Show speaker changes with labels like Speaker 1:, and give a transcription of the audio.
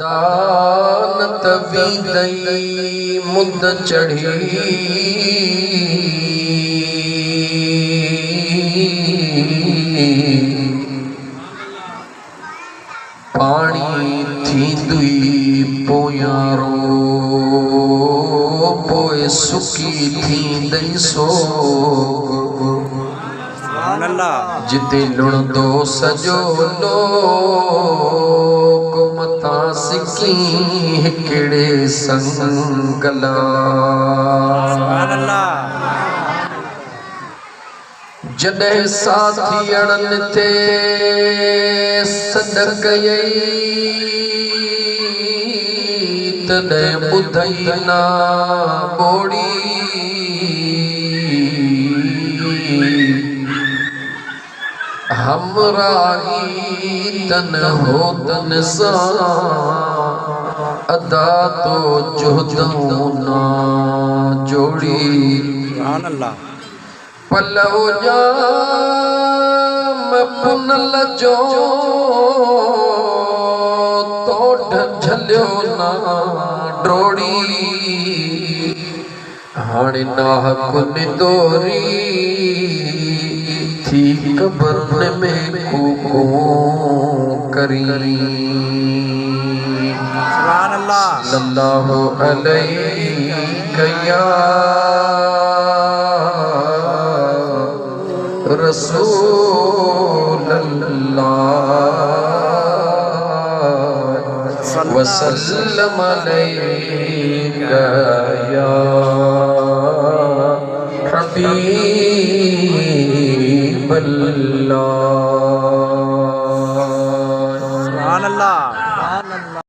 Speaker 1: अदानत वीदई मुद चढ़ी पानी थींदुई पोयारो पोए सुकी थींदई सोग जिते लुणदो सजो लोग मता सिकी हिकिड़े संगला जॾहिं साथियड़नि ते सॾ कयई तॾहिं ॿुधई ना ॿोड़ी हमराही तन हो तन सां अदा तो जुहदऊं ना जोड़ी पलव जाम पुनल जो तोड़ झलियो ना डोड़ी हाणे नाह कुन दोरी थी कब्र में कूको करी सुभान अल्लाह सल्लल्लाहु अलैहि या रसूल अल्लाह वसल्लम अलैका या हबीब अल्लाह।